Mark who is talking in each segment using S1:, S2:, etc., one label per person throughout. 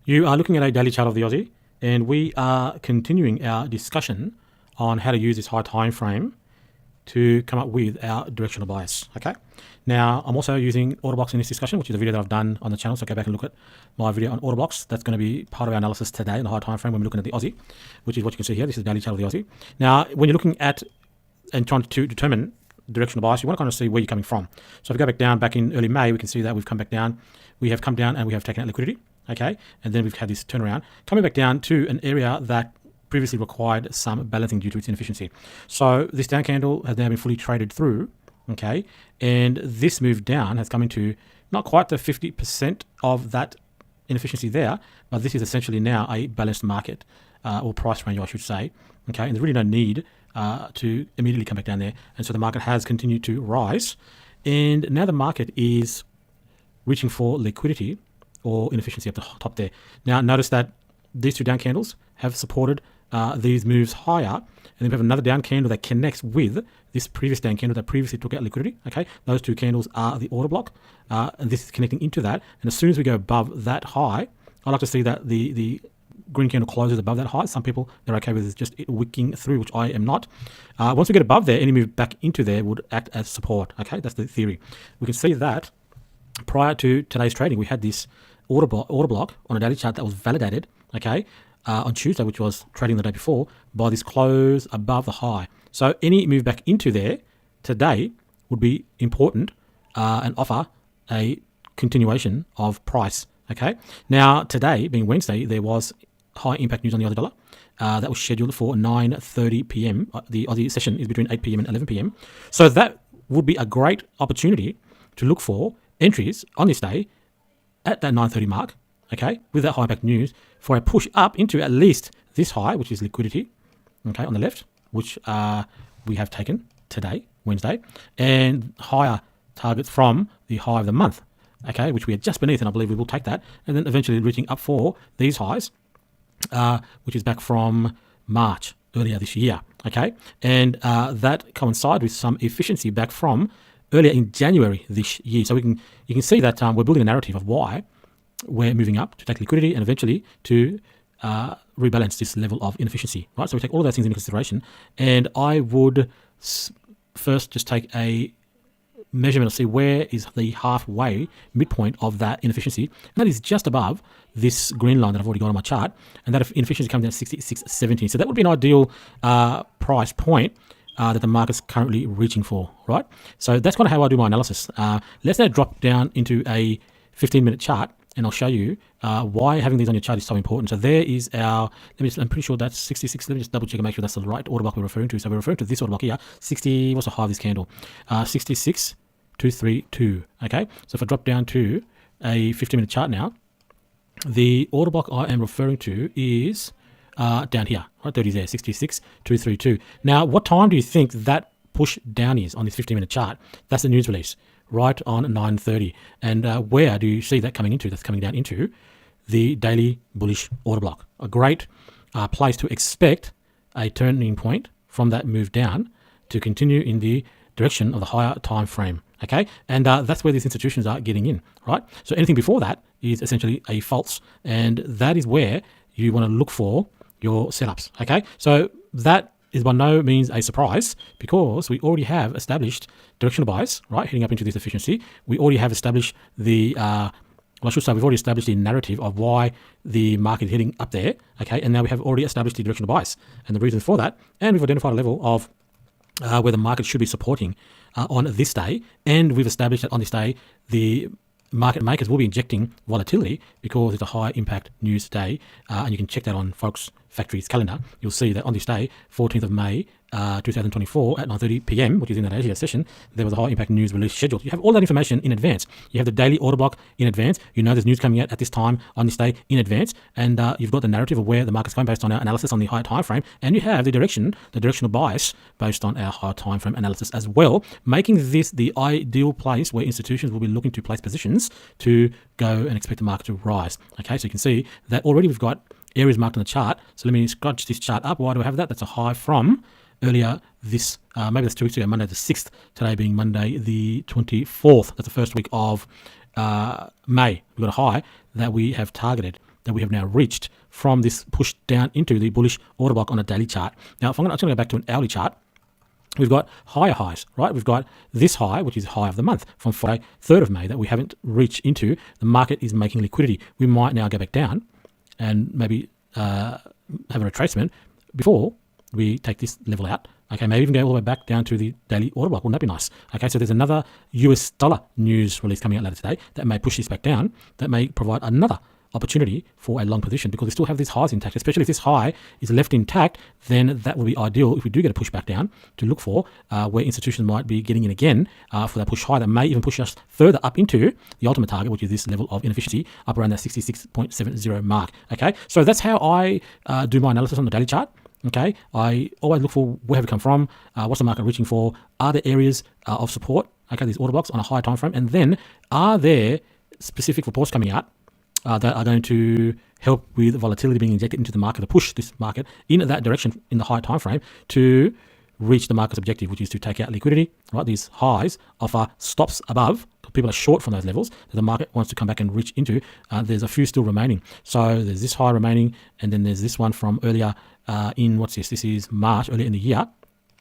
S1: You are looking at a daily chart of the Aussie, and we are continuing our discussion on how to use this high time frame to come up with our directional bias. Okay. Now, I'm also using order blocks in this discussion, which is a video that I've done on the channel. So go back and look at my video on order blocks. That's going to be part of our analysis today in the high time frame when we're looking at the Aussie, which is what you can see here. This is the daily chart of the Aussie. Now, when you're looking at and trying to determine directional bias, you want to kind of see where you're coming from. So if we go back in early May, we can see that we've come back down. We have come down and we have taken out liquidity. Okay, and then we've had this turnaround coming back down to an area that previously required some balancing due to its inefficiency. So this down candle has now been fully traded through. Okay, and this move down has come into not quite the 50% of that inefficiency there, but this is essentially now a balanced market or price range, I should say. Okay, and there's really no need to immediately come back down there, and so the market has continued to rise, and now the market is reaching for liquidity or inefficiency up the top there. Now notice that these two down candles have supported these moves higher, and then we have another down candle that connects with this previous down candle that previously took out liquidity. Okay, those two candles are the order block, and this is connecting into that, and as soon as we go above that high, I like to see that the green candle closes above that high. Some people, they're okay with just it wicking through, which I am not. Once we get above there, any move back into there would act as support. Okay, that's the theory. We can see that prior to today's trading, we had this order block on a daily chart that was validated, okay, on Tuesday, which was trading the day before, by this close above the high. So any move back into there today would be important and offer a continuation of price. Okay. Now today, being Wednesday, there was high impact news on the Aussie dollar that was scheduled for 9:30 p.m. The Aussie session is between 8 p.m. and 11 p.m. So that would be a great opportunity to look for entries on this day at that 9:30 mark, okay, with that high impact news for a push up into at least this high, which is liquidity, okay, on the left, which we have taken today, Wednesday, and higher targets from the high of the month, okay, which we are just beneath, and I believe we will take that, and then eventually reaching up for these highs, which is back from March earlier this year, okay, and that coincides with some efficiency back from earlier in January this year. So you can see that we're building a narrative of why we're moving up to take liquidity and eventually to rebalance this level of inefficiency, right? So we take all of those things into consideration, and I would first just take a measurement to see where is the halfway midpoint of that inefficiency, and that is just above this green line that I've already got on my chart, and that inefficiency comes down at 66.17. So that would be an ideal price point that the market's currently reaching for, right? So that's kind of how I do my analysis. Let's now drop down into a 15-minute chart, and I'll show you why having these on your chart is so important. So there is our, I'm pretty sure that's 66. Let me just double check and make sure that's the right order block we're referring to. So we're referring to this order block here, 60, what's the high of this candle? 66.232, okay? So if I drop down to a 15-minute chart now, the order block I am referring to is down here, right? 30 there, 66.232. Now, what time do you think that push down is on this 15-minute chart? That's the news release, right on 9:30. And where do you see that coming into? That's coming down into the daily bullish order block. A great place to expect a turning point from that move down to continue in the direction of the higher time frame. Okay, and that's where these institutions are getting in, right? So anything before that is essentially a false, and that is where you want to look for your setups. Okay, so that is by no means a surprise because we already have established directional bias, right, heading up into this efficiency. We already have established the well, I should say we've already established the narrative of why the market is heading up there, okay, and now we have already established the directional bias and the reasons for that, and we've identified a level of where the market should be supporting on this day, and we've established that on this day the market makers will be injecting volatility because it's a high impact news day, and you can check that on Folks Factory's calendar. You'll see that on this day, 14th of May 2024 at 9:30 p.m, which is in that Asia session, there was a high impact news release scheduled. You have all that information in advance. You have the daily order block in advance. You know there's news coming out at this time on this day in advance, and you've got the narrative of where the market's going based on our analysis on the higher time frame, and you have the directional bias based on our higher time frame analysis as well, making this the ideal place where institutions will be looking to place positions to go and expect the market to rise. Okay, so you can see that already we've got areas marked on the chart. So let me scratch this chart up. Why do I have that? That's a high from earlier this, maybe that's 2 weeks ago, Monday the 6th, today being Monday the 24th. That's the first week of May. We've got a high that we have targeted that we have now reached from this push down into the bullish order block on a daily chart. Now, if I'm going to go back to an hourly chart, we've got higher highs, right? We've got this high, which is high of the month from Friday, 3rd of May, that we haven't reached into. The market is making liquidity. We might now go back down and maybe have a retracement before we take this level out. Okay, maybe even go all the way back down to the daily order block. Wouldn't that be nice? Okay, so there's another US dollar news release coming out later today that may push this back down, that may provide another opportunity for a long position, because we still have these highs intact. Especially if this high is left intact, then that will be ideal if we do get a push back down to look for where institutions might be getting in again for that push high that may even push us further up into the ultimate target, which is this level of inefficiency up around that 66.70 mark. Okay, so that's how I do my analysis on the daily chart. Okay, I always look for where have we come from, what's the market reaching for, are there areas of support, okay, these order blocks on a higher time frame, and then are there specific reports coming out that are going to help with volatility being injected into the market to push this market in that direction in the high time frame to reach the market's objective, which is to take out liquidity, right? These highs offer stops above. People are short from those levels that the market wants to come back and reach into. There's a few still remaining. So there's this high remaining, and then there's this one from earlier in, what's this? This is March, earlier in the year.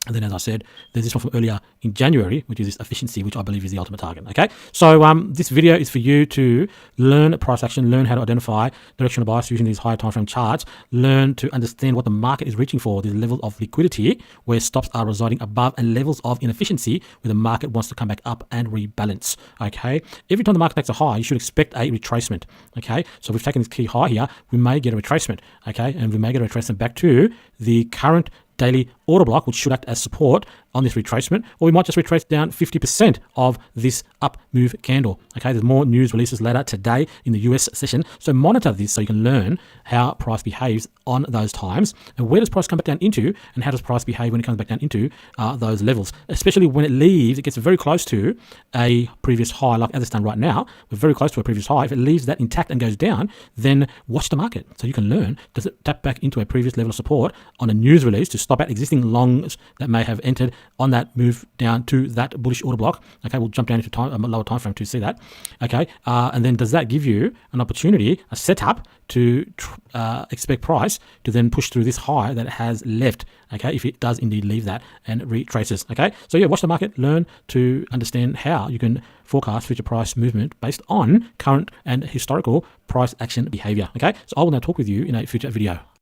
S1: And then, as I said, there's this one from earlier in January, which is this efficiency, which I believe is the ultimate target. Okay, so this video is for you to learn price action, learn how to identify directional bias using these higher time frame charts, learn to understand what the market is reaching for, these levels of liquidity where stops are residing above, and levels of inefficiency where the market wants to come back up and rebalance. Okay, every time the market takes a high, you should expect a retracement. Okay, so we've taken this key high here, we may get a retracement. Okay, and we may get a retracement back to the current daily order block, which should act as support on this retracement, or we might just retrace down 50% of this up move candle. Okay, there's more news releases later today in the US session, so monitor this so you can learn how price behaves on those times, and where does price come back down into, and how does price behave when it comes back down into those levels, especially when it leaves, it gets very close to a previous high, like as it's done right now. We're very close to a previous high. If it leaves that intact and goes down, then watch the market so you can learn, does it tap back into a previous level of support on a news release to stop out existing longs that may have entered on that move down to that bullish order block. Okay, we'll jump down into a lower time frame to see that. Okay, and then does that give you an opportunity, a setup to expect price to then push through this high that it has left? Okay, if it does indeed leave that and retraces. Okay, so yeah, watch the market, learn to understand how you can forecast future price movement based on current and historical price action behavior. Okay, so I will now talk with you in a future video.